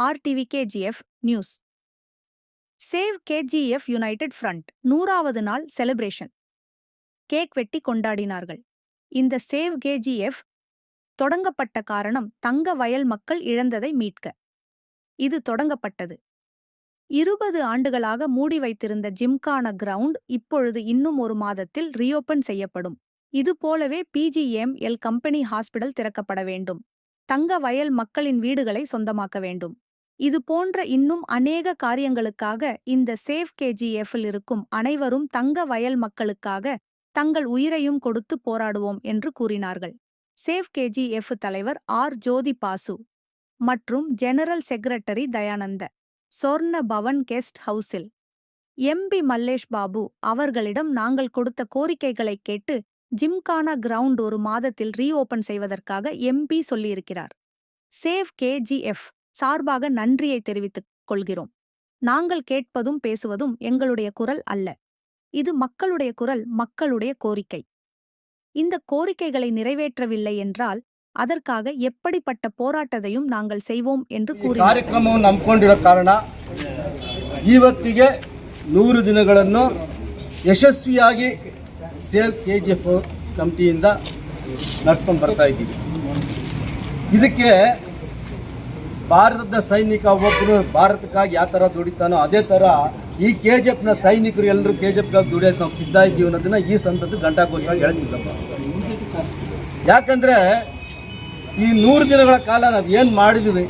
RTV KGF news. Save KGF united front 100வது நாள் celebration. Cake வெட்டி கொண்டாடினார்கள். இந்த சேவ் KGF தொடங்கப்பட்ட காரணம் தங்க வயல் மக்கள் இழந்ததை மீட்க. இது தொடங்கப்பட்டது. 20 ஆண்டுகளாக மூடி வைத்திருந்த ஜிம்கானா கிரவுண்ட் இப்பொழுது இன்னும் ஒரு மாதத்தில் ரீஓபன் செய்யப்படும். இது போலவே PGML கம்பெனி ஹாஸ்பிடல் திறக்கப்பட வேண்டும். தங்க வயல் மக்களின் வீடுகளை சொந்தமாக்க வேண்டும். இது போன்ற இன்னும் அநேக காரியங்களுக்காக இந்த சேவ் KGFல் இருக்கும் அனைவரும் தங்க வயல் மக்களுக்காக தங்கள் உயிரையும் கொடுத்து போராடுவோம் என்று கூறினார்கள். சேவ் KGF தலைவர் ஜோதி பாசு மற்றும் ஜெனரல் செக்ரட்டரி தயானந்த சொர்ண பவன் கெஸ்ட் ஹவுஸில் MP மல்லேஷ் பாபு அவர்களிடம் நாங்கள் கொடுத்த கோரிக்கைகளை கேட்டு ஜிம்கானா கிரவுண்ட் ஒரு மாதத்தில் ரீஓபன் செய்வதற்காக MP சொல்லியிருக்கிறார். சேவ் KGF சார்பாக நன்றியை தெரிவித்துக் கொள்கிறோம். நாங்கள் கேட்பதும் பேசுவதும் எங்களுடைய குரல் அல்ல. இது மக்களுடைய குரல், மக்களுடைய கோரிக்கை. இந்த கோரிக்கைகளை நிறைவேற்றவில்லை என்றால் அதற்காக எப்படிப்பட்ட போராட்டத்தையும் நாங்கள் செய்வோம் என்று கூறினார். ಕಾರ್ಯಕ್ರಮವನ್ನು ನಂಬಿಕೊಂಡಿರೋ ಕಾರಣ ಇವತ್ತಿಗೆ 100 ದಿನಗಳನ್ನು ಯಶಸ್ವಿಯಾಗಿ ಸೇವ್ KGF ಕಮಿಟಿಯಿಂದ ನಡೆಸ್ಕೊಂಡು ಬರ್ತಾ ಇದ್ದೀವಿ. ಇದಕ್ಕೆ ಭಾರತದ ಸೈನಿಕ ಒಬ್ಬರು ಭಾರತಕ್ಕಾಗಿ ಯಾವ ಥರ ದುಡಿತಾನೋ ಅದೇ ಥರ ಈ KGFನ ಸೈನಿಕರು ಎಲ್ಲರೂ KGFಗಾಗಿ ದುಡಿಯೋಕೆ ನಾವು ಸಿದ್ಧ ಇದ್ದೀವಿ ಅನ್ನೋದನ್ನ ಈ ಸಂದರ್ಭದಲ್ಲಿ ಘಂಟಾಘೋಷವಾಗಿ ಹೇಳ್ತೀವಿ ಸ್ವಲ್ಪ. ಯಾಕಂದರೆ ಈ 100 ದಿನಗಳ ಕಾಲ ನಾವು ಏನು ಮಾಡಿದ್ವಿ,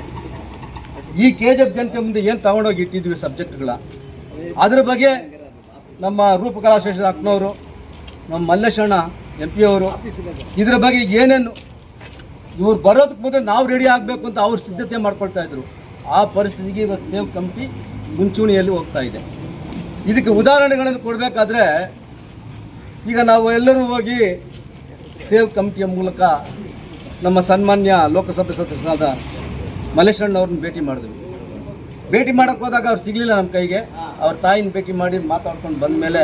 ಈ KGF ಜನತೆ ಮುಂದೆ ಏನು ತಗೊಂಡೋಗಿ ಇಟ್ಟಿದ್ವಿ ಸಬ್ಜೆಕ್ಟ್ಗಳ, ಅದ್ರ ಬಗ್ಗೆ ನಮ್ಮ ರೂಪಕಲಾ ಶೇಷ ಅಕ್ಕನವರು, ನಮ್ಮ ಮಲ್ಲೇಶಣ್ಣ MP ಅವರು ಇದ್ರ ಬಗ್ಗೆ ಏನೇನು ಇವ್ರು ಬರೋದಕ್ಕೆ ಮೊದಲು ನಾವು ರೆಡಿ ಆಗಬೇಕು ಅಂತ ಅವ್ರು ಸಿದ್ಧತೆ ಮಾಡ್ಕೊಳ್ತಾ ಇದ್ರು. ಆ ಪರಿಸ್ಥಿತಿಗೆ ಇವತ್ತು ಸೇವ್ ಕಮಿಟಿ ಮುಂಚೂಣಿಯಲ್ಲಿ ಹೋಗ್ತಾ ಇದೆ. ಇದಕ್ಕೆ ಉದಾಹರಣೆಗಳನ್ನು ಕೊಡಬೇಕಾದ್ರೆ ಈಗ ನಾವು ಎಲ್ಲರೂ ಹೋಗಿ ಸೇವ್ ಕಮಿಟಿಯ ಮೂಲಕ ನಮ್ಮ ಸನ್ಮಾನ್ಯ ಲೋಕಸಭೆ ಸದಸ್ಯರಾದ ಮಲ್ಲೇಶಣ್ಣವ್ರನ್ನ ಭೇಟಿ ಮಾಡಿದ್ವಿ. ಭೇಟಿ ಮಾಡೋಕ್ಕೆ ಹೋದಾಗ ಅವ್ರು ಸಿಗಲಿಲ್ಲ ನಮ್ಮ ಕೈಗೆ. ಅವ್ರ ತಾಯಿನ ಭೇಟಿ ಮಾಡಿ ಮಾತಾಡ್ಕೊಂಡು ಬಂದ ಮೇಲೆ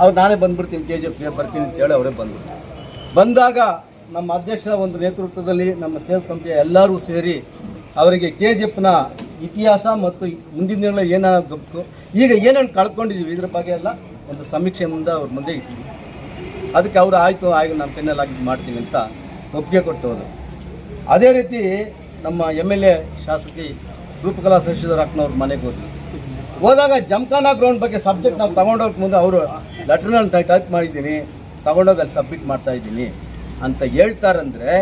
ಅವ್ರು ನಾನೇ ಬಂದ್ಬಿಡ್ತೀನಿ KGF ಬರ್ತೀನಿ ಅಂತೇಳಿ ಅವರೇ ಬಂದಾಗ ನಮ್ಮ ಅಧ್ಯಕ್ಷರ ಒಂದು ನೇತೃತ್ವದಲ್ಲಿ ನಮ್ಮ ಸೇವ್ ಕಮಿಟಿಯ ಎಲ್ಲರೂ ಸೇರಿ ಅವರಿಗೆ KGFನ ಇತಿಹಾಸ ಮತ್ತು ಮುಂದಿನ ದಿನಗಳಲ್ಲಿ ಏನಾಗಬೇಕು, ಈಗ ಏನೇನು ಕಳ್ಕೊಂಡಿದ್ದೀವಿ ಇದ್ರ ಬಗ್ಗೆ ಎಲ್ಲ ಒಂದು ಸಮೀಕ್ಷೆ ಮುಂದೆ ಅವ್ರ ಮುಂದೆ ಇಟ್ಟಿದ್ವಿ. ಅದಕ್ಕೆ ಅವರು ಆಯಿತು ನಮ್ಮ ಕೈನಲ್ಲಿ ಆಗಿದ್ದು ಮಾಡ್ತೀವಿ ಅಂತ ಒಪ್ಪಿಗೆ ಕೊಟ್ಟವರು. ಅದೇ ರೀತಿ ನಮ್ಮ MLA ಶಾಸಕಿ ರೂಪಕಲಾ ಶಶಿಧರ್ ಅಕ್ಕನವ್ರ ಮನೆಗೆ ಹೋದಾಗ ಜಮ್ಖಾನಾ ಗ್ರೌಂಡ್ ಬಗ್ಗೆ ಸಬ್ಜೆಕ್ಟ್ ನಾವು ತಗೊಂಡೋಗಿ ಮುಂದೆ ಅವರು ಲೆಟ್ರನ್ನ ಟೈಪ್ ಮಾಡಿದ್ದೀನಿ, ತಗೊಂಡೋಗಿ ಅಲ್ಲಿ ಸಬ್ಮಿಟ್ ಮಾಡ್ತಾ ಇದ್ದೀನಿ ಅಂತ ಹೇಳ್ತಾರಂದರೆ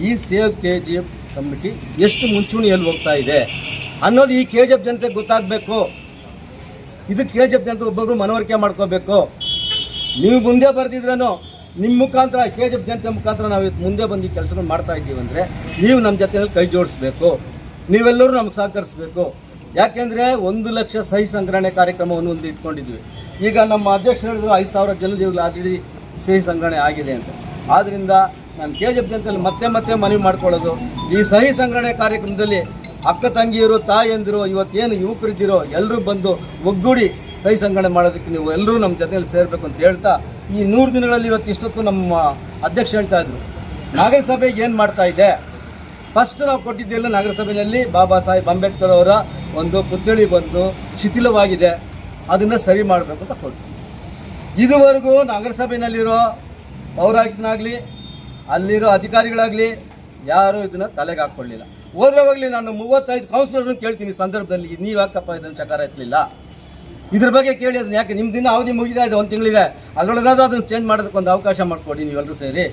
ಈ ಸೇವ್ KGF ಕಮಿಟಿ ಎಷ್ಟು ಮುಂಚೂಣಿಯಲ್ಲಿ ಹೋಗ್ತಾ ಇದೆ ಅನ್ನೋದು ಈ KGF ಜನತೆಗೆ ಗೊತ್ತಾಗಬೇಕು. ಇದು KGF ಜನತೆ ಒಬ್ಬೊಬ್ಬರು ಮನವರಿಕೆ ಮಾಡ್ಕೋಬೇಕು. ನೀವು ಮುಂದೆ ಬರ್ದಿದ್ರೂ ನಿಮ್ಮ ಮುಖಾಂತರ KGF ಜನತೆ ಮುಖಾಂತರ ನಾವು ಮುಂದೆ ಬಂದು ಈ ಕೆಲಸಗಳು ಮಾಡ್ತಾ ಇದ್ದೀವಿ ಅಂದರೆ ನೀವು ನಮ್ಮ ಜೊತೆಯಲ್ಲಿ ಕೈ ಜೋಡಿಸ್ಬೇಕು, ನೀವೆಲ್ಲರೂ ನಮ್ಗೆ ಸಹಕರಿಸಬೇಕು. ಯಾಕೆಂದರೆ 1 ಲಕ್ಷ ಸಹಿ ಸಂಗ್ರಹಣೆ ಕಾರ್ಯಕ್ರಮವನ್ನು ಒಂದು ಇಟ್ಕೊಂಡಿದ್ವಿ. ಈಗ ನಮ್ಮ ಅಧ್ಯಕ್ಷರು ಹೇಳಿದ್ರು 5,000 ಜನರಿಗೆ ಆಲ್ರೆಡಿ ಸಹಿ ಸಂಗ್ರಹಣೆ ಆಗಿದೆ ಅಂತ. ಆದ್ದರಿಂದ ನಾನು KGF ಜನತೆಯಲ್ಲಿ ಮತ್ತೆ ಮನವಿ ಮಾಡ್ಕೊಳ್ಳೋದು, ಈ ಸಹಿ ಸಂಗ್ರಹಣೆ ಕಾರ್ಯಕ್ರಮದಲ್ಲಿ ಅಕ್ಕ ತಂಗಿಯರು, ತಾಯಂದಿರು, ಇವತ್ತೇನು ಯುವಕರಿದ್ದೀರೋ ಎಲ್ಲರೂ ಬಂದು ಒಗ್ಗೂಡಿ ಸಹಿ ಸಂಗ್ರಹಣೆ ಮಾಡೋದಕ್ಕೆ ನೀವು ಎಲ್ಲರೂ ನಮ್ಮ ಜೊತೆಯಲ್ಲಿ ಸೇರಬೇಕು ಅಂತ ಹೇಳ್ತಾ, ಈ 100 ದಿನಗಳಲ್ಲಿ ಇವತ್ತು ಇಷ್ಟೊತ್ತು ನಮ್ಮ ಅಧ್ಯಕ್ಷ ಹೇಳ್ತಾ ಇದ್ರು ನಗರಸಭೆ ಏನು ಮಾಡ್ತಾ ಇದೆ. ಫಸ್ಟ್ ನಾವು ಕೊಟ್ಟಿದ್ದೆಲ್ಲ ನಗರಸಭೆಯಲ್ಲಿ ಬಾಬಾ ಸಾಹೇಬ್ ಅಂಬೇಡ್ಕರ್ ಅವರ ಒಂದು ಪುತ್ಥಳಿ ಬಂದು ಶಿಥಿಲವಾಗಿದೆ, ಅದನ್ನು ಸರಿ ಮಾಡಬೇಕು ಅಂತ ಕೊಡ್ತೀವಿ. ಇದುವರೆಗೂ ನಗರಸಭೆಯಲ್ಲಿರೋ ಪೌರಾಯುಕ್ತನಾಗಲಿ ಅಲ್ಲಿರೋ ಅಧಿಕಾರಿಗಳಾಗಲಿ ಯಾರೂ ಇದನ್ನು ತಲೆಗೆ ಹಾಕ್ಕೊಳ್ಳಿಲ್ಲ. ಹೋದ್ರವಾಗಲಿ ನಾನು 35 ಕೌನ್ಸಿಲರ್ನ ಕೇಳ್ತೀನಿ ಸಂದರ್ಭದಲ್ಲಿ, ನೀವು ಯಾಕಪ್ಪ ಇದನ್ನು ಚಕಾರ ಎತ್ತಲಿಲ್ಲ, ಇದ್ರ ಬಗ್ಗೆ ಕೇಳಿ ಅದನ್ನ ಯಾಕೆ ನಿಮ್ಮ ದಿನ ಅವಧಿ ಮುಗಿದ ಇದೆ, 1 ತಿಂಗಳಿದೆ, ಅದರೊಳಗಾದ್ರೂ ಅದನ್ನು ಚೇಂಜ್ ಮಾಡೋದಕ್ಕೆ ಒಂದು ಅವಕಾಶ ಮಾಡಿಕೊಡಿ ನೀವೆಲ್ಲರೂ ಸೇರಿ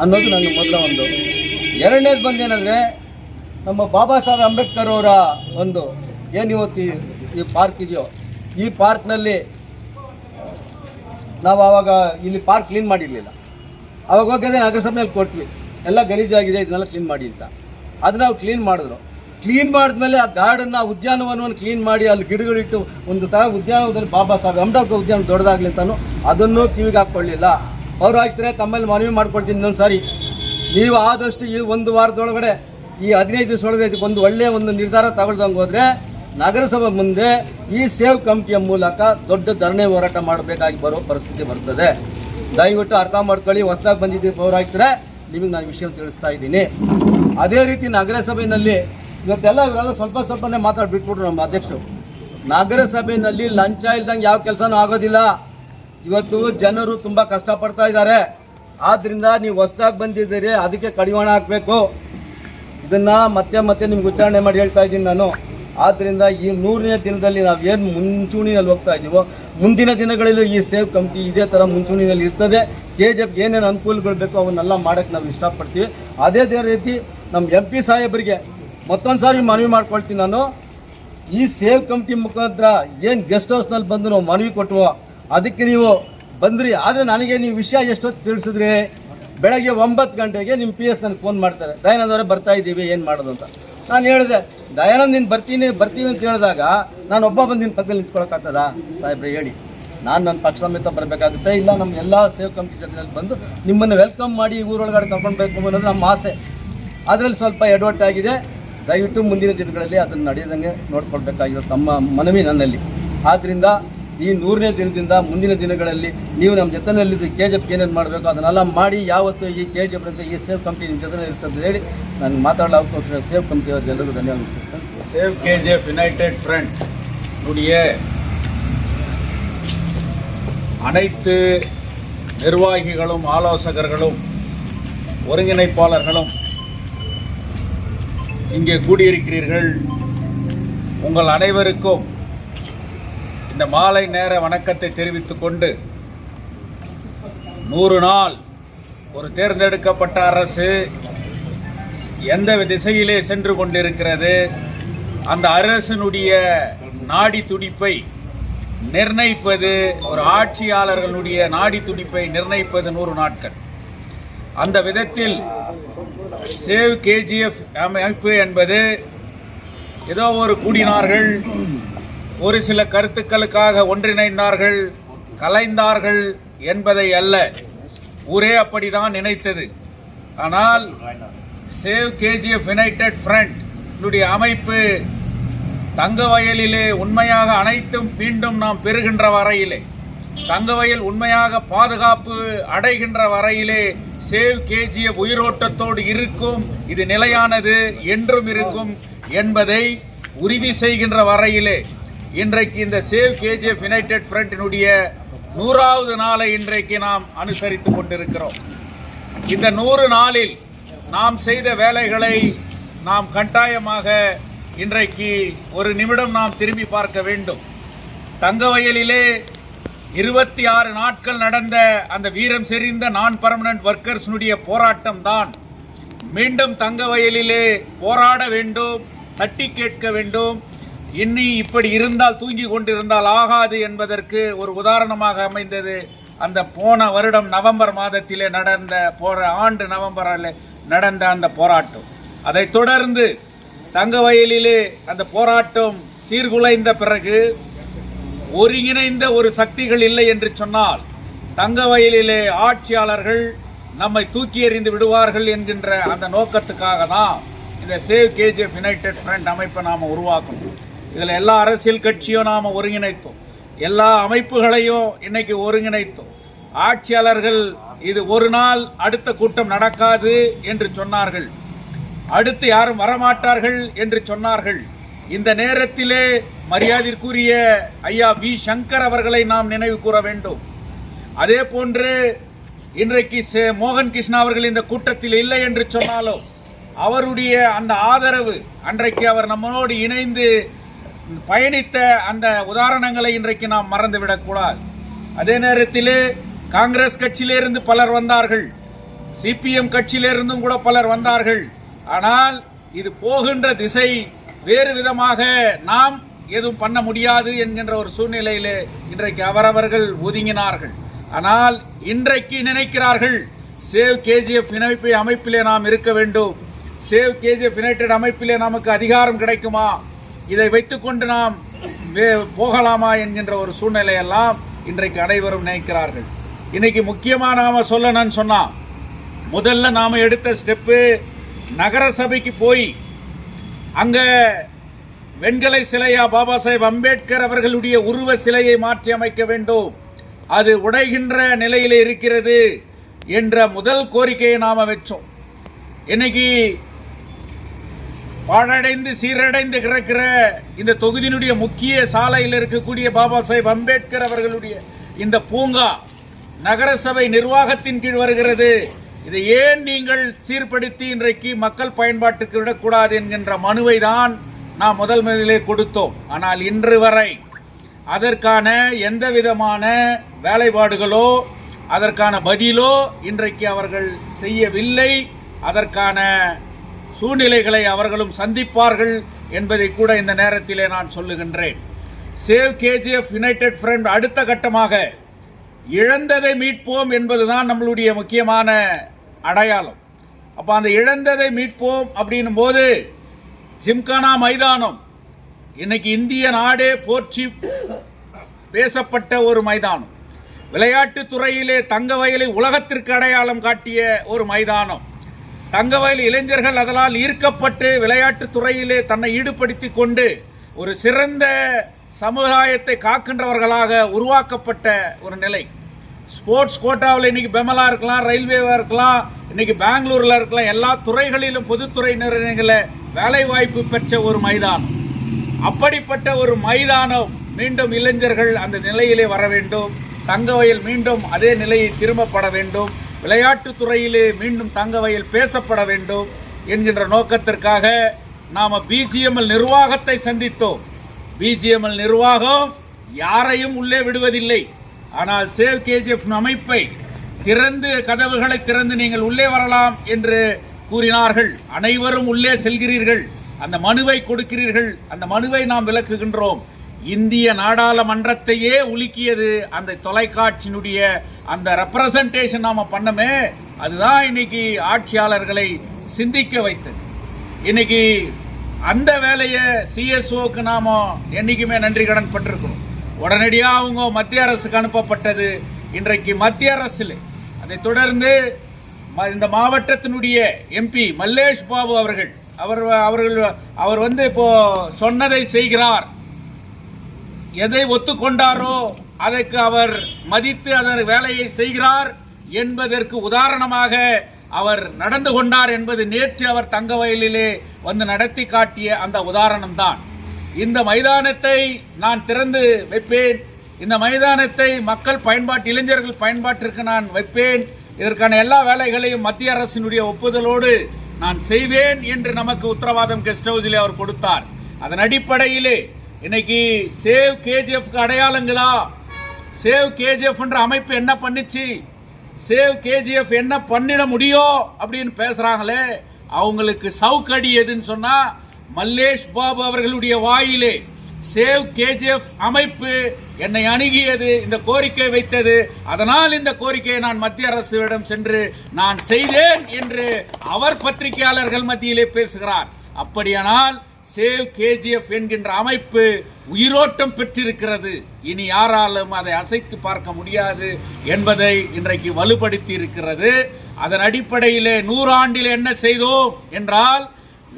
ಅನ್ನೋದು ನನ್ನ ಮೊದಲ ಒಂದು. ಎರಡನೇದು ಬಂದೇನೆಂದರೆ ನಮ್ಮ ಬಾಬಾ ಸಾಹೇಬ್ ಅಂಬೇಡ್ಕರ್ ಅವರ ಒಂದು ಏನು ಇವತ್ತು ಈ ಪಾರ್ಕ್ ಇದೆಯೋ, ಈ ಪಾರ್ಕ್ನಲ್ಲಿ ನಾವು ಆವಾಗ ಇಲ್ಲಿ ಪಾರ್ಕ್ ಕ್ಲೀನ್ ಮಾಡಿರಲಿಲ್ಲ. ಆವಾಗ ಹೋಗಿದ್ದೆ ನಗರಸಭೆಯಲ್ಲಿ ಕೊಟ್ವಿ, ಎಲ್ಲ ಗಲೀಜಾಗಿದೆ ಇದನ್ನೆಲ್ಲ ಕ್ಲೀನ್ ಮಾಡಿ ಅಂತ. ಅದನ್ನ ನಾವು ಕ್ಲೀನ್ ಮಾಡಿದ್ರು. ಕ್ಲೀನ್ ಮಾಡಿದ್ಮೇಲೆ ಆ ಗಾರ್ಡನ್ನ ಉದ್ಯಾನವನವನ್ನು ಕ್ಲೀನ್ ಮಾಡಿ ಅಲ್ಲಿ ಗಿಡಗಳಿಟ್ಟು ಒಂದು ಥರ ಉದ್ಯಾನವನದಲ್ಲಿ ಬಾಬಾ ಸಾಹೇಬ್ ಅಂಬೇಡ್ಕರ್ ಉದ್ಯಾನ ದೊಡ್ಡದಾಗಲಿ ಅಂತಾನು ಅದನ್ನು ಕಿವಿಗೆ ಹಾಕ್ಕೊಳ್ಳಿಲ್ಲ. ಅವರು ಆಗ್ತಾರೆ ತಮ್ಮಲ್ಲಿ ಮನವಿ ಮಾಡ್ಕೊಳ್ತೀನಿ ಇನ್ನೊಂದು ಸಾರಿ, ನೀವು ಆದಷ್ಟು ಈ 1 ವಾರದೊಳಗಡೆ ಈ 15 ದಿವಸದೊಳಗೆ ಇದಕ್ಕೊಂದು ಒಳ್ಳೆಯ ಒಂದು ನಿರ್ಧಾರ ತಗೊಳ್ದಂಗೆ ಹೋದರೆ ನಗರಸಭೆ ಮುಂದೆ ಈ ಸೇವ್ ಕಮಿಟಿಯ ಮೂಲಕ ದೊಡ್ಡ ಧರಣಿ ಹೋರಾಟ ಮಾಡಬೇಕಾಗಿ ಬರೋ ಪರಿಸ್ಥಿತಿ ಬರ್ತದೆ. ದಯವಿಟ್ಟು ಅರ್ಥ ಮಾಡ್ಕೊಳ್ಳಿ. ಹೊಸದಾಗಿ ಬಂದಿದ್ದೀವಿ ಪೌರಾಯುಕ್ತರೆ, ನಿಮಗೆ ನಾನು ವಿಷಯ ತಿಳಿಸ್ತಾ ಇದ್ದೀನಿ. ಅದೇ ರೀತಿ ನಗರಸಭೆಯಲ್ಲಿ ಇವತ್ತೆಲ್ಲ ಇವರೆಲ್ಲ ಸ್ವಲ್ಪನೇ ಮಾತಾಡ್ಬಿಟ್ಬಿಟ್ರು ನಮ್ಮ ಅಧ್ಯಕ್ಷರು. ನಗರಸಭೆಯಲ್ಲಿ ಲಂಚ ಇಲ್ದಂಗೆ ಯಾವ ಕೆಲಸನೂ ಆಗೋದಿಲ್ಲ. ಇವತ್ತು ಜನರು ತುಂಬ ಕಷ್ಟಪಡ್ತಾ ಇದ್ದಾರೆ. ಆದ್ದರಿಂದ ನೀವು ಹೊಸದಾಗಿ ಬಂದಿದ್ದೀರಿ, ಅದಕ್ಕೆ ಕಡಿವಾಣ ಹಾಕಬೇಕು. ಇದನ್ನು ಮತ್ತೆ ನಿಮ್ಗೆ ಉಚ್ಚಾರಣೆ ಮಾಡಿ ಹೇಳ್ತಾ ಇದ್ದೀನಿ ನಾನು. ಆದ್ದರಿಂದ ಈ 100ನೇ ದಿನದಲ್ಲಿ ನಾವು ಏನು ಮುಂಚೂಣಿನಲ್ಲಿ ಹೋಗ್ತಾ ಇದ್ದೀವೋ, ಮುಂದಿನ ದಿನಗಳಲ್ಲೂ ಈ ಸೇವ್ ಕಮಿಟಿ ಇದೇ ಥರ ಮುಂಚೂಣಿನಲ್ಲಿ ಇರ್ತದೆ. KGF ಏನೇನು ಅನುಕೂಲಗಳು ಬೇಕೋ ಅವನ್ನೆಲ್ಲ ಮಾಡೋಕ್ಕೆ ನಾವು ಇಷ್ಟಪಡ್ತೀವಿ. ಅದೇ ರೀತಿ ನಮ್ಮ MP ಸಾಹೇಬರಿಗೆ ಮತ್ತೊಂದು ಸಾರಿ ಮನವಿ ಮಾಡ್ಕೊಳ್ತೀನಿ ನಾನು. ಈ ಸೇವ್ ಕಮಿಟಿ ಮುಖಾಂತರ ಏನು ಗೆಸ್ಟ್ ಹೌಸ್ನಲ್ಲಿ ಬಂದು ನಾವು ಮನವಿ ಕೊಟ್ಟುವೋ ಅದಕ್ಕೆ ನೀವು ಬಂದ್ರಿ. ಆದರೆ ನನಗೆ ನೀವು ವಿಷಯ ಎಷ್ಟೊತ್ತು ತಿಳಿಸಿದ್ರಿ? ಬೆಳಗ್ಗೆ 9 ಗಂಟೆಗೆ ನಿಮ್ಮ PS ನನಗೆ ಫೋನ್ ಮಾಡ್ತಾರೆ, ದಯಾನಂದ್ ಅವರೇ ಬರ್ತಾ ಇದ್ದೀವಿ, ಏನು ಮಾಡೋದು ಅಂತ. ನಾನು ಹೇಳಿದೆ, ದಯಾನಂದ್ ನೀನು ಬರ್ತೀವಿ ಅಂತ ಹೇಳಿದಾಗ ನಾನು ಒಬ್ಬ ಬಂದು ನಿನ್ನ ಪಕ್ಕದಲ್ಲಿ ನಿಂತ್ಕೊಳಕ್ಕಾಗ್ತದ ಸಾಹೇಬ್ರೆ ಹೇಳಿ? ನಾನು ನನ್ನ ಪಕ್ಷ ಸಮೇತ ಬರಬೇಕಾಗುತ್ತೆ, ಇಲ್ಲ ನಮ್ಮ ಎಲ್ಲ ಸೇವ್ ಕಮಿಟಿ ಜೊತೆಯಲ್ಲಿ ಬಂದು ನಿಮ್ಮನ್ನು ವೆಲ್ಕಮ್ ಮಾಡಿ ಊರೊಳಗಡೆ ಕರ್ಕೊಳ್ಬೇಕು ಅನ್ನೋದು ನಮ್ಮ ಆಸೆ. ಅದರಲ್ಲಿ ಸ್ವಲ್ಪ ಎಡವಟ್ಟಾಗಿದೆ. ದಯವಿಟ್ಟು ಮುಂದಿನ ದಿನಗಳಲ್ಲಿ ಅದನ್ನು ನಡೆಯೋದಂಗೆ ನೋಡ್ಕೊಳ್ಬೇಕಾಗಿರೋ ತಮ್ಮ ಮನವಿ ನನ್ನಲ್ಲಿ. ಆದ್ದರಿಂದ ಈ 100ನೇ ದಿನದಿಂದ ಮುಂದಿನ ದಿನಗಳಲ್ಲಿ ನೀವು ನಮ್ಮ ಜೊತೆಯಲ್ಲಿ KGF ಏನೇನು ಮಾಡಬೇಕು ಅದನ್ನೆಲ್ಲ ಮಾಡಿ, ಯಾವತ್ತು ಈ KGF ಅಂತ ಈ ಸೇವ್ ಕಮಿಟಿ ನಿಮ್ಮ ಜೊತೆ ಇರ್ತದೆ ಹೇಳಿ ನಾನು ಮಾತಾಡಲಾಗ್ತದೆ. ಸೇವ್ ಕಮಿಟಿ ಎಲ್ಲರಿಗೂ ಧನ್ಯವಾದ. சேவ் KGF யுனைடெட் ஃப்ரண்ட் உடைய அனைத்து நிர்வாகிகளும் ஆலோசகர்களும் ஒருங்கிணைப்பாளர்களும் இங்கே கூடியிருக்கிறீர்கள். உங்கள் அனைவருக்கும் இந்த மாலை நேர வணக்கத்தை தெரிவித்துக் கொண்டு, 100 நாள் ஒரு தேர்ந்தெடுக்கப்பட்ட அரசு எந்த திசையிலே சென்று கொண்டிருக்கிறது, அந்த அரசினுடைய நாடி துடிப்பை நிர்ணயிப்பது, ஒரு ஆட்சியாளர்களுடைய நாடி துடிப்பை நிர்ணயிப்பது 100 நாட்கள். அந்த விதத்தில் சேவ் KGF அமைப்பு என்பது ஏதோ ஒரு கூடினார்கள், ஒரு சில கருத்துக்களுக்காக ஒன்றிணைந்தார்கள், கலைந்தார்கள் என்பதை அல்ல. ஊரே அப்படிதான் நினைத்தது. ஆனால் சேவ் KGF யுனைடெட் ஃப்ரண்ட் அமைப்பு தங்கவயலிலே உண்மையாக அனைத்தும் மீண்டும் நாம் பெறுகின்ற வரையிலே, தங்கவயல் உண்மையாக பாதுகாப்பு அடைகின்ற வரையிலே சேவ் KGF உயிரோட்டத்தோடு இருக்கும். இது நிலையானது, என்றும் இருக்கும் என்பதை உறுதி செய்கின்ற வரையிலே இன்றைக்கு இந்த சேவ் KGF யுனைடெட் ஃப்ரண்டினுடைய 100வது நாளை இன்றைக்கு நாம் அனுசரித்துக் கொண்டிருக்கிறோம். இந்த 100 நாளில் நாம் செய்த வேலைகளை நாம் கட்டாயமாக இன்றைக்கு ஒரு நிமிடம் நாம் திரும்பி பார்க்க வேண்டும். தங்கவயலிலே 26 நாட்கள் நடந்த அந்த வீரம் செறிந்த நான் பர்மனன்ட் ஒர்க்கர்ஸ்னுடைய போராட்டம் தான் மீண்டும் தங்கவயலிலே போராட வேண்டும், தட்டி கேட்க வேண்டும். இன்னி இப்படி இருந்தால், தூங்கி கொண்டிருந்தால் ஆகாது என்பதற்கு ஒரு உதாரணமாக அமைந்தது அந்த போன வருடம் நவம்பர் மாதத்திலே நடந்த ஆண்டு நவம்பரில் நடந்த அந்த போராட்டம். அதைத் தொடர்ந்து தங்கவயலிலே அந்த போராட்டம் சீர்குலைந்த பிறகு ஒருங்கிணைந்த ஒரு சக்திகள் இல்லை என்று சொன்னால் தங்கவயலிலே ஆட்சியாளர்கள் நம்மை தூக்கி எறிந்து விடுவார்கள் என்கின்ற அந்த நோக்கத்துக்காக தான் இந்த சேவ் KGF யுனைடெட் ஃப்ரண்ட் அமைப்பை நாம் உருவாக்கணும். இதில் எல்லா அரசியல் கட்சியும் நாம் ஒருங்கிணைத்தோம், எல்லா அமைப்புகளையும் இன்னைக்கு ஒருங்கிணைத்தோம். ஆட்சியாளர்கள் இது ஒரு நாள் அடுத்த கூட்டம் நடக்காது என்று சொன்னார்கள், அடுத்து யாரும் வரமாட்டார்கள் என்று சொன்னார்கள். இந்த நேரத்திலே மரியாதைக்குரிய ஐயா V. சங்கர் அவர்களை நாம் நினைவு கூற வேண்டும். அதே போன்று இன்றைக்கு மோகன் கிருஷ்ணா அவர்கள் இந்த கூட்டத்தில் இல்லை என்று சொன்னாலும் அவருடைய அந்த ஆதரவு, அன்றைக்கு அவர் நம்மளோடு இணைந்து பயணித்த அந்த உதாரணங்களை இன்றைக்கு நாம் மறந்துவிடக்கூடாது. அதே நேரத்திலே காங்கிரஸ் கட்சியிலிருந்து பலர் வந்தார்கள், CPM கட்சியிலிருந்தும் கூட பலர் வந்தார்கள். ஆனால் இது போகின்ற திசை வேறு விதமாக, நாம் எதுவும் பண்ண முடியாது என்கின்ற ஒரு சூழ்நிலையிலே இன்றைக்கு அவரவர்கள் ஒதுங்கினார்கள். ஆனால் இன்றைக்கு நினைக்கிறார்கள் சேவ் KGF அமைப்பிலே நாம் இருக்க வேண்டும், சேவ் KGF யுனைடெட் அமைப்பிலே நமக்கு அதிகாரம் கிடைக்குமா, இதை வைத்துக்கொண்டு நாம் போகலாமா என்கின்ற ஒரு சூழ்நிலையெல்லாம் இன்றைக்கு அனைவரும் நினைக்கிறார்கள். இன்னைக்கு முக்கியமாக நாம் சொல்லணும்னு சொன்னா, முதல்ல நாம் எடுத்த ஸ்டெப்பு நகர சபைக்கு போய் அங்க வெண்கலை சிலையா பாபா சாஹேப் அம்பேத்கர் அவர்களுடைய உருவ சிலையை மாற்றி அமைக்க வேண்டும், அது உடைகின்ற நிலையிலே இருக்கிறது என்ற முதல் கோரிக்கையை நாம வச்சோம். இன்னைக்கு பாழடைந்து சீரடைந்து கிடக்கிற இந்த தொகுதியினுடைய முக்கிய சாலையில் இருக்கக்கூடிய பாபா சாஹேப் அம்பேத்கர் அவர்களுடைய இந்த பூங்கா நகரசபை நிர்வாகத்தின் கீழ் வருகிறது. இதை ஏன் நீங்கள் சீர்படுத்தி இன்றைக்கு மக்கள் பயன்பாட்டுக்கு விடக்கூடாது என்கின்ற மனுவை தான் நாம் முதலிலே கொடுத்தோம். ஆனால் இன்று வரை அதற்கான எந்த விதமான வேலைப்பாடுகளோ அதற்கான பதிலோ இன்றைக்கு அவர்கள் செய்யவில்லை. அதற்கான சூழ்நிலைகளை அவர்களும் சந்திப்பார்கள் என்பதை கூட இந்த நேரத்திலே நான் சொல்லுகின்றேன். சேவ் கேஜிஎஃப் யுனைடெட் ஃப்ரண்ட் அடுத்த கட்டமாக இழந்ததை மீட்போம் என்பதுதான் நம்மளுடைய முக்கியமான அடையாளம். அப்போ அந்த இழந்ததை மீட்போம் அப்படின்னும் போது ஜிம்கானா மைதானம் இன்னைக்கு இந்திய நாடே போற்றி பேசப்பட்ட ஒரு மைதானம். விளையாட்டுத் துறையிலே தங்கவயலை உலகத்திற்கு அடையாளம் காட்டிய ஒரு மைதானம். தங்கவயல் இளைஞர்கள் அதனால் ஈர்க்கப்பட்டு விளையாட்டுத் துறையிலே தன்னை ஈடுபடுத்திக் கொண்டு ஒரு சிறந்த சமுதாயத்தை காக்கின்றவர்களாக உருவாக்கப்பட்ட ஒரு நிலை. ஸ்போர்ட்ஸ் கோட்டாவில் இன்னைக்கு பெமலா இருக்கலாம், ரயில்வேவா இருக்கலாம், இன்னைக்கு பெங்களூர்ல இருக்கலாம், எல்லா துறைகளிலும் பொதுத்துறை நிறுவனங்களை வேலை வாய்ப்பு பெற்ற ஒரு மைதானம். அப்படிப்பட்ட ஒரு மைதானம் மீண்டும் இளைஞர்கள் அந்த நிலையிலே வர வேண்டும். தங்கவயல் மீண்டும் அதே நிலையை திரும்பப்பட வேண்டும். விளையாட்டுத் துறையிலே மீண்டும் தங்கவயல் பேசப்பட வேண்டும் என்கின்ற நோக்கத்திற்காக நாம பிஜிஎம்எல் நிர்வாகத்தை சந்தித்தோம். பிஜிஎம்எல் நிர்வாகம் யாரையும் உள்ளே விடுவதில்லை. ஆனால் சேவ் கேஜிஎஃப் அமைப்பை திறந்து கதவுகளை திறந்து நீங்கள் உள்ளே வரலாம் என்று கூறினார்கள். அனைவரும் உள்ளே செல்கிறீர்கள், அந்த மனுவை கொடுக்கிறீர்கள், அந்த மனுவை நாம் விளக்குகின்றோம். இந்திய நாடாளுமன்றத்தையே உலுக்கியது அந்த தொலைக்காட்சியினுடைய அந்த ரெப்ரசன்டேஷன் நாம பண்ணமே, அதுதான் இன்னைக்கு ஆட்சியாளர்களை சிந்திக்க வைத்தது. இன்னைக்கு அந்த வேலையை சிஎஸ்ஓக்கு நாம என்னைக்குமே நன்றி கடன் பட்டிருக்கிறோம். உடனடியாக அவங்க மத்திய அரசுக்கு அனுப்பப்பட்டது. இன்றைக்கு மத்திய அரசில் அதை தொடர்ந்து இந்த மாவட்டத்தினுடைய எம்பி மல்லேஷ் பாபு அவர்கள் அவர் வந்து இப்போ சொன்னதை செய்கிறார். எதை ஒத்துக்கொண்டாரோ அதற்கு அவர் மதித்து அதன் வேலையை செய்கிறார் என்பதற்கு உதாரணமாக அவர் நடந்து கொண்டார் என்பது நேற்று அவர் தங்கவயலிலே வந்து நடத்தி காட்டிய அந்த உதாரணம் தான். இந்த மைதானத்தை நான் திறந்து வைப்பேன். இந்த மைதானத்தை மக்கள் பயன்பாட்டு இளைஞர்கள் பயன்பாட்டிற்கு நான் வைப்பேன். இதற்கான எல்லா வேலைகளையும் மத்திய அரசினுடைய ஒப்புதலோடு நான் செய்வேன் என்று நமக்கு உத்தரவாதம் கெஸ்ட் ஹவுஸிலே அவர் கொடுத்தார். அதன் அடிப்படையிலே இன்னைக்கு சேவ் கேஜிஎஃப்க்கு அடையாளங்களா, சேவ் கேஜிஎஃப் என்ற அமைப்பு என்ன பண்ணிச்சு, சேவ் கேஜிஎஃப் என்ன பண்ணிட முடியும் அப்படின்னு பேசுறாங்களே, அவங்களுக்கு சவுக்கடி எதுன்னு சொன்னா மல்லேஷ் பாபு அவர்களுடைய வாயிலே சேவ் கேஜிஎஃப் அமைப்பு என்னை அணுகியது, இந்த கோரிக்கை வைத்தது, அதனால் இந்த கோரிக்கையை நான் மத்திய அரசிடம் சென்று நான் செய்தேன் என்று அவர் பத்திரிகையாளர்கள் மத்தியிலே பேசுகிறார். அப்படியானால் சேவ் கேஜிஎஃப் என்கின்ற அமைப்பு உயிரோட்டம் பெற்றிருக்கிறது. இனி யாராலும் அதை அசைத்து பார்க்க முடியாது என்பதை இன்றைக்கு வலுப்படுத்தி இருக்கிறது. அதன் அடிப்படையிலே 100 ஆண்டில் என்ன செய்தோம் என்றால்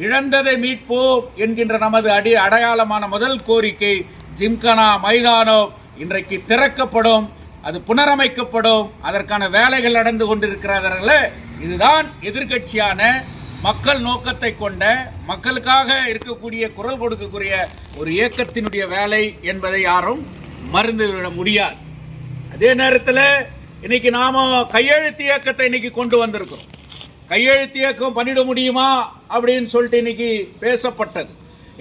இழந்ததை மீட்போம் என்கின்ற நமது அடையாளமான முதல் கோரிக்கை ஜிம்கானா மைதானம் இன்றைக்கு திறக்கப்படும், அது புனரமைக்கப்படும். அதற்கான வேலைகள் நடந்து கொண்டிருக்கிறார்களே, இதுதான் எதிர்க்கட்சியான மக்கள் நோக்கத்தை கொண்ட மக்களுக்காக இருக்கக்கூடிய குரல் கொடுக்கக்கூடிய ஒரு இயக்கத்தினுடைய வேலை என்பதை யாரும் மறந்துவிட முடியாது. அதே நேரத்தில் இன்னைக்கு நாம கையெழுத்து இயக்கத்தை இன்னைக்கு கொண்டு வந்திருக்கிறோம். கையெழுத்து இயக்கம் பண்ணிட முடியுமா அப்படின்னு சொல்லிட்டு இன்னைக்கு பேசப்பட்டது.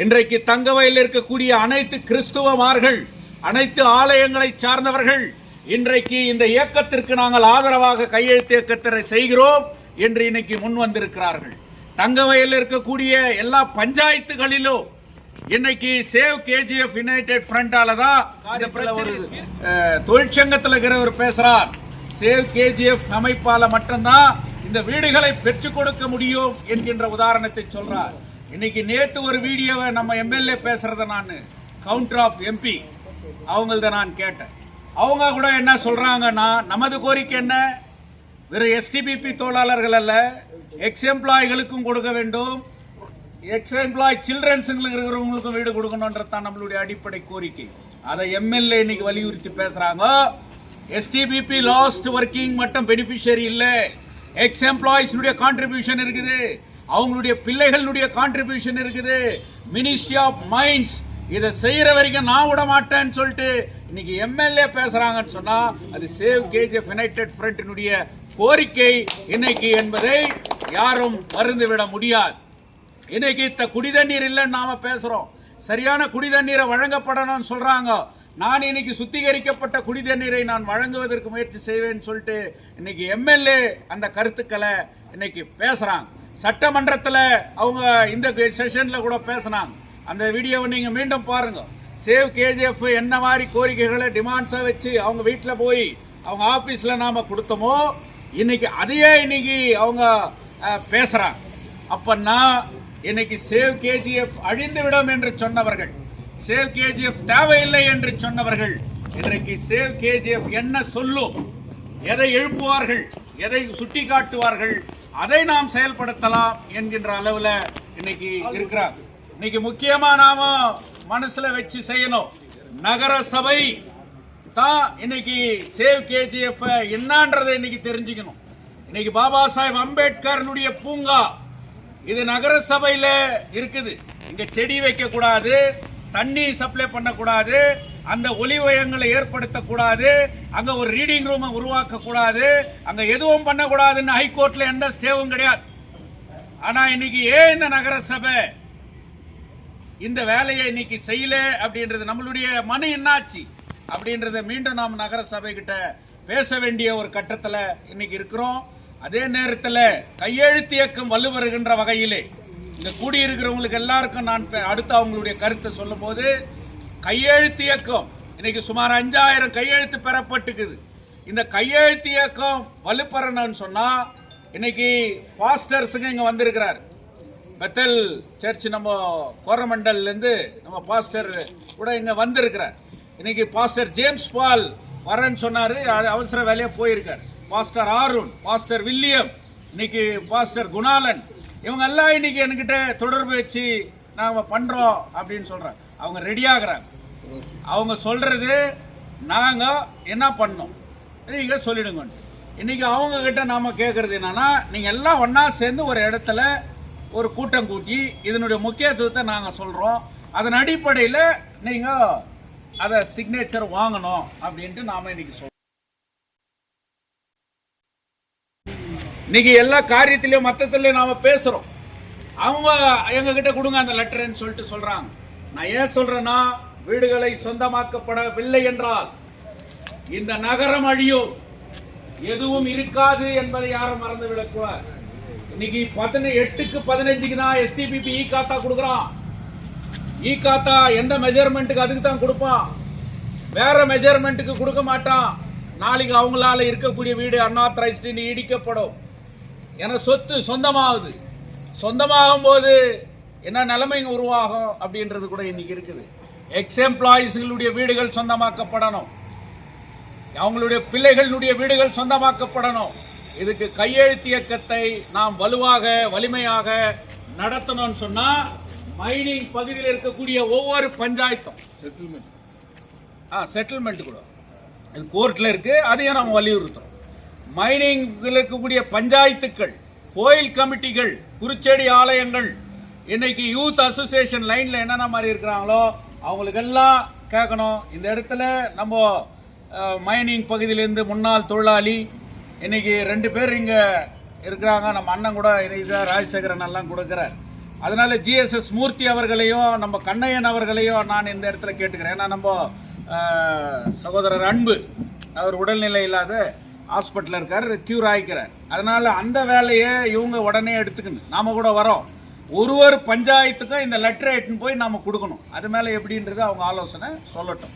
இன்றைக்கு தங்கவயலில் இருக்கக்கூடிய அனைத்து கிறிஸ்துவமார்கள், அனைத்து ஆலயங்களை சார்ந்தவர்கள் இன்றைக்கு இந்த இயக்கத்திற்கு நாங்கள் ஆதரவாக கையெழுத்து இயக்கத்தை செய்கிறோம் என்று இன்னைக்கு முன் வந்திருக்கிறார்கள். தங்கவயலில் இருக்கக்கூடிய எல்லா பஞ்சாயத்துகளிலும் இன்னைக்கு சேவ் கேஜிஎஃப் யுனைடெட் ஃப்ரண்டால தான் ஒரு தொழிற்சங்கத்தில் இருக்கிறவர் பேசுறார். சேவ் கேஜிஎஃப் அமைப்பால மட்டும்தான் இந்த வீடுகளை பெற்றுக் கொடுக்க முடியும் என்கின்ற உதாரணத்தை சொல்றார். இன்னைக்கு நேற்று ஒரு வீடியோவை நம்ம எம்எல்ஏ பேசுறத நான் கவுண்டர் ஆஃப் எம்பி அவங்கள்த நான் கேட்டேன். அவங்க கூட என்ன சொல்றாங்கன்னா, நமது கோரிக்கை என்ன, வெறும் எஸ்டிபிபி தொழிலாளர்கள் அல்ல, எக்ஸ் எம்ப்ளாய்களுக்கும் கொடுக்க வேண்டும், எக்ஸ் எம்ப்ளாய் சில்ட்ரன்ஸுங்களுக்கு இருக்கிறவங்களுக்கும் வீடு கொடுக்கணும்ன்றதான் நம்மளுடைய அடிப்படை கோரிக்கை. அதை எம்எல்ஏ இன்னைக்கு வலியுறுத்தி பேசுறாங்க. எஸ்டிபிபி லாஸ்ட் ஒர்க்கிங் மட்டும் பெனிஃபிஷியரி இல்லை, எக்ஸ் எம்ப்ளாயிஸ் கான்ட்ரிபியூஷன் இருக்குது. அவங்களுடைய பிள்ளைகளுடைய கான்ட்ரிபியூஷன் இருக்குது. மினிஸ்ட்ரி ஆஃப் மைண்ட்ஸ் இதை செய்யற வரைக்கும் நான் விட மாட்டேன்னு சொல்லிட்டு இன்னைக்கு எம்எல்ஏ பேசுறாங்கன்னு சொன்னா அது சேவ் கேஜிஎஃப் யுனைடெட் ஃப்ரண்டினுடைய கோரிக்கை இன்னைக்கு என்பதை யாரும் மறந்துவிட முடியாது. இன்னைக்கு குடிதண்ணீர் இல்லைன்னு நாம பேசுறோம். சரியான குடிதண்ணீரை வழங்கப்படணும்னு சொல்றாங்க. நான் இன்னைக்கு சுத்திகரிக்கப்பட்ட குடிதண்ணீரை நான் வழங்குவதற்கு முயற்சி செய்வேன்னு சொல்லிட்டு இன்னைக்கு எம்எல்ஏ அந்த கருத்துக்களை இன்னைக்கு பேசுறாங்க. சட்டமன்றத்தில் அவங்க இந்த செஷன்ல கூட பேசினாங்க. அந்த வீடியோவை நீங்க மீண்டும் பாருங்க. சேவ் கேஜிஎஃப் என்ன மாதிரி கோரிக்கைகளை டிமாண்ட்ஸா வச்சு அவங்க வீட்டில் போய் அவங்க ஆபீஸ்ல நாம கொடுத்தோமோ இன்னைக்கு அதையே இன்னைக்கு அவங்க பேசுறாங்க. அப்பன்னா இன்னைக்கு சேவ் கேஜிஎஃப் அழிந்துவிடும் என்று சொன்னவர்கள், சேவ் கேஜிஎஃப் தேவையில்லை என்று சொன்னவர்கள் இன்றைக்கு சேவ் கேஜிஎஃப் என்ன சொல்லும், எதை எழுப்புவார்கள், எதை சுட்டி காட்டுவார்கள், அதை நாம் செயல்படுத்தலாம் என்கின்ற அளவில் இன்னைக்கு இருக்கிறார். இன்னைக்கு முக்கியமா நாம மனசுல வச்சு செய்யணும். நகர சபை தான் இன்னைக்கு சேவ் கேஜிஎஃப் என்னன்றதை இன்னைக்கு தெரிஞ்சுக்கணும். இன்னைக்கு பாபா சாஹேப் அம்பேத்கருடைய பூங்கா இது நகர சபையில இருக்குது. இங்க செடி வைக்க கூடாது, தண்ணி சப்ளை பண்ணக்கூடாது, அந்த ஒலிவயங்களை ஏற்படுத்தக்கூடாது, அங்க ஒரு ரீடிங் ரூம் உருவாக்க கூடாது, அங்க எதுவும் பண்ணக்கூடாதுன்னு ஹைகோர்ட்ல எந்த ஸ்டேவும் கிடையாது. ஆனா இன்னைக்கு ஏன் இந்த நகர சபை இந்த வேலையை இன்னைக்கு செய்யல அப்படின்றது, நம்மளுடைய மனு என்னாச்சு அப்படின்றத மீண்டும் நாம் நகர சபை கிட்ட பேச வேண்டிய ஒரு கட்டத்தில் இன்னைக்கு இருக்கிறோம். அதே நேரத்தில் கையெழுத்து இயக்கம் வலுவருகின்ற வகையிலே இங்க கூடியிருக்கிறவங்களுக்கு எல்லாருக்கும் நான் அடுத்து அவங்களுடைய கருத்தை சொல்லும் போது, கையெழுத்து இயக்கம் இன்னைக்கு சுமார் 5000 கையெழுத்து பெறப்பட்டுக்குது. இந்த கையெழுத்து இயக்கம் வலுப்பெறணும்னு சொன்னா இன்னைக்கு பாஸ்டர்ஸுங்க இங்க வந்திருக்கிறார். பெத்தல் சர்ச் நம்ம கோரமண்டல்ல இருந்து நம்ம பாஸ்டர் கூட இங்க வந்திருக்கிறார். இன்னைக்கு பாஸ்டர் ஜேம்ஸ் பால் வரேன்னு சொன்னாரு, அவசர வேலையா போயிருக்காரு. பாஸ்டர் ஆருண், பாஸ்டர் வில்லியம், இன்னைக்கு பாஸ்டர் குணாலன், இவங்க எல்லாம் இன்னைக்கு என்கிட்ட தொடர்பு வச்சு நாம பண்றோம் அப்படின்னு சொல்றாங்க. அவங்க ரெடி ஆகுறாங்க. அவங்க சொல்றது நாங்க என்ன பண்ணோம் நீங்க சொல்லிடுங்க. இன்னைக்கு அவங்க கிட்ட நாம கேட்கறது என்னன்னா, நீங்க எல்லாம் ஒன்னா சேர்ந்து ஒரு இடத்துல ஒரு கூட்டம் கூட்டி இதனுடைய முக்கியத்துவத்தை நாங்க சொல்றோம், அதன் அடிப்படையில் நீங்க அத சிக்னேச்சர் வாங்கணும் அப்படின்ட்டு நாம இன்னைக்கு சொல்றோம். இன்னைக்கு எல்லா காரியத்திலயும் மொத்தத்திலயும் நாம பேசுறோம். அவங்க எங்க கிட்ட கொடுங்க அந்த லெட்டர்ன்னு சொல்லிட்டு சொல்றாங்க. நான் ஏன் சொல்றேன்னா, வீடுகளை சொந்தமாக்கப்படவில்லை என்றால் இந்த நகரம் அழியும், எதுவும் இருக்காது என்பதை யாரும் மறந்து விடக்கூடாது. இன்னைக்கு 8க்கு 15க்கு தான் எஸ்டிபிபி இ காத்தா கொடுக்குறான். இ காத்தா எந்த மெஜர்மெண்ட்டுக்கு அதுக்கு தான் கொடுப்பான், வேற மெஜர்மெண்ட்டுக்கு கொடுக்க மாட்டான். நாளைக்கு அவங்களால இருக்கக்கூடிய வீடு அன்ஆத்தரைஸ்டு இடிக்கப்படும். ஏன்னா சொத்து சொந்தமாகுது. சொந்தமாகும் போது என்ன நிலைமை உருவாகும் அப்படின்றது கூட இன்னைக்கு இருக்குது. எக்ஸ் எம்ப்ளாயிஸ்களுடைய வீடுகள் சொந்தமாக்கப்படணும், அவங்களுடைய பிள்ளைகளுடைய வீடுகள் சொந்தமாக்கப்படணும். இதுக்கு கையெழுத்து இயக்கத்தை நாம் வலுவாக வலிமையாக நடத்தணும்னு சொன்னா, மைனிங் பகுதியில் இருக்கக்கூடிய ஒவ்வொரு பஞ்சாயத்தும் செட்டில்மெண்ட் கூட இது கோர்ட்ல இருக்கு, அதையும் நாம் வலியுறுத்துறோம். மைனிங் இருக்கக்கூடிய பஞ்சாயத்துக்கள், கோயில் கமிட்டிகள், குருச்செடி ஆலயங்கள், இன்னைக்கு யூத் அசோசியேஷன் லைன்ல என்னென்ன மாதிரி இருக்கிறாங்களோ அவங்களுக்கு எல்லாம் கேட்கணும். இந்த இடத்துல நம்ம மைனிங் பகுதியிலேருந்து முன்னாள் தொழிலாளி இன்னைக்கு 2 பேர் இங்க இருக்கிறாங்க. நம்ம அண்ணன் கூட இன்னைக்கு ராஜசேகரன் எல்லாம் கொடுக்கிறார். அதனால ஜிஎஸ்எஸ் மூர்த்தி அவர்களையும் நம்ம கண்ணையன் அவர்களையும் நான் இந்த இடத்துல கேட்டுக்கிறேன். ஏன்னா நம்ம சகோதரர் அன்பு அவர் உடல்நிலை இல்லாத ஹாஸ்பிட்டல் இருக்கார், கியூர் ஆகிக்கிறார். அதனால அந்த வேலையை இவங்க உடனே எடுத்துக்கணும். நாம கூட வரோம். ஒரு பஞ்சாயத்துக்கும் இந்த லெட்டரை எடுத்துன்னு போய் நாம கொடுக்கணும். அது மேல எப்படின்றது அவங்க ஆலோசனை சொல்லட்டும்.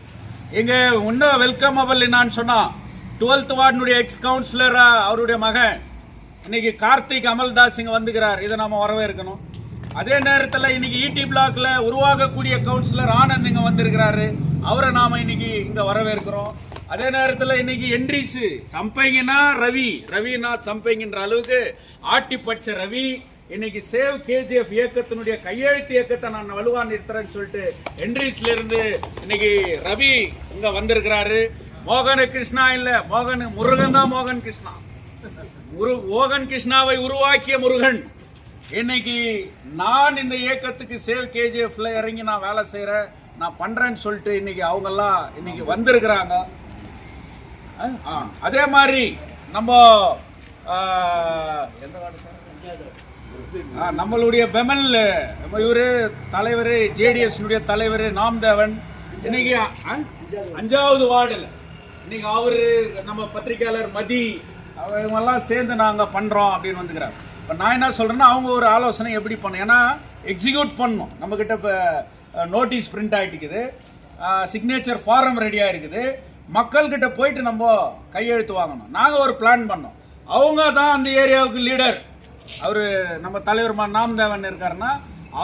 எங்க இன்னும் வெல்கமபிள் என்னான்னு சொன்னா, 12th வார்டுடைய எக்ஸ் கவுன்சிலர் அவருடைய மகன் இன்னைக்கு கார்த்திக் அமல்தாஸ் இங்க வந்துக்கிறார். இதை நாம வரவேற்கணும். அதே நேரத்தில் இன்னைக்கு இடி பிளாக்ல உருவாகக்கூடிய கவுன்சிலர் ஆனந்த் இங்க வந்திருக்கிறாரு, அவரை நாம இன்னைக்கு இங்க வரவேற்கிறோம். அதே நேரத்தில் இன்னைக்கு என்ட்ரிஸ் சம்பைங்கன்னா ரவிநாத் சம்பைங்கிற அளவுக்கு ஆட்டி பட்ச ரவி இன்னைக்கு சேவ் கேஜிஎஃப் இயக்கத்தினுடைய கையெழுத்து இயக்கத்தை நான் வலுவா நிறுத்துறேன்னு சொல்லிட்டு என்ட்ரிஸ்ல இருந்து இன்னைக்கு ரவி இங்க வந்திருக்கிறாரு. மோகன கிருஷ்ணா இல்ல, முருகன் தான் மோகன் கிருஷ்ணா. மோகன் கிருஷ்ணாவை உருவாக்கிய முருகன் இன்னைக்கு நான் இந்த இயக்கத்துக்கு சேவ் கேஜிஎஃப்ல இறங்கி நான் வேலை செய்யறேன், நான் பண்றேன்னு சொல்லிட்டு இன்னைக்கு அவங்க எல்லாம் இன்னைக்கு வந்திருக்கிறாங்க. அதே மாதிரி நம்ம எந்த வார்டு சார்? நம்மளுடைய பெமல் இவரு தலைவர், ஜேடிஎஸ் தலைவர் நாம்தேவன் இன்னைக்கு 5வது வார்டுல இன்னைக்கு அவரு, நம்ம பத்திரிகையாளர் மதி, அவங்கெல்லாம் சேர்ந்து நாங்க பண்றோம் அப்படின்னு வந்துக்கிறாங்க. இப்போ நான் என்ன சொல்றேன்னா, அவங்க ஒரு ஆலோசனை எப்படி பண்ணணும், ஏன்னா எக்ஸிக்யூட் பண்ணணும். நம்ம கிட்ட இப்போ நோட்டீஸ் பிரிண்ட் ஆகிட்டுக்குது, சிக்னேச்சர் ஃபாரம் ரெடியாக இருக்குது, மக்கள்கிட்ட போயிட்டு நம்ம கையெழுத்து வாங்கணும். நாங்கள் ஒரு பிளான் பண்ணோம். அவங்க தான் அந்த ஏரியாவுக்கு லீடர். அவரு நம்ம தலைவர் நாம்தேவன் இருக்காருன்னா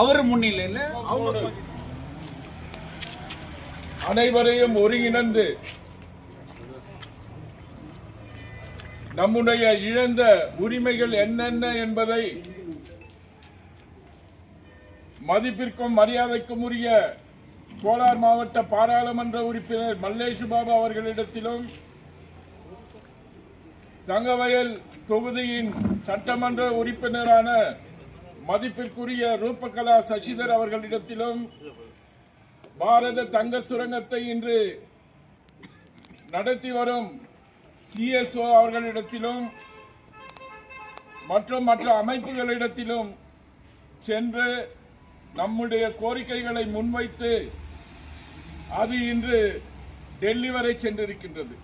அவர் முன்னிலையில் அவங்க அனைவரையும் ஒருங்கிணைந்து நம்முடைய இழந்த உரிமைகள் என்னென்ன என்பதை மதிப்பிற்கும் மரியாதைக்கும் உரிய கோலார் மாவட்ட பாராளுமன்ற உறுப்பினர் மல்லேஷ் பாபு அவர்களிடத்திலும், தங்கவயல் தொகுதியின் சட்டமன்ற உறுப்பினரான மதிப்பிற்குரிய ரூபகலா சசிதர் அவர்களிடத்திலும், பாரத தங்க சுரங்கத்தை இன்று நடத்தி வரும் CSO அவர்களிடத்திலும் மற்றும் மற்ற அமைப்புகளிடத்திலும் சென்று நம்முடைய கோரிக்கைகளை முன்வைத்து அது இன்று டெல்லி வரை சென்றிருக்கின்றது.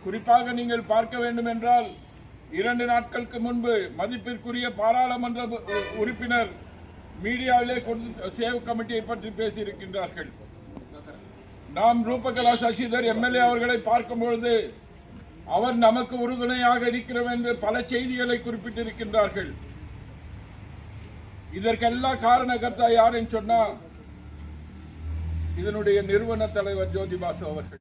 குறிப்பாக நீங்கள் பார்க்க வேண்டும் என்றால், 2 நாட்களுக்கு முன்பு மதிப்பிற்குரிய பாராளுமன்ற உறுப்பினர் மீடியாவிலே சேவ் கமிட்டியை பற்றி பேசியிருக்கின்றார்கள். நாம் ரூபகலா சசிதர் MLA அவர்களை பார்க்கும் பொழுது அவர் நமக்கு உறுதுணையாக இருக்கிறோம் என்று பல செய்திகளை குறிப்பிட்டிருக்கின்றார்கள். இதற்கெல்லாம் காரணகர்த்தா யார் என்று சொன்னா, இதனுடைய நிறுவன தலைவர் ஜோதி பாசு அவர்கள்.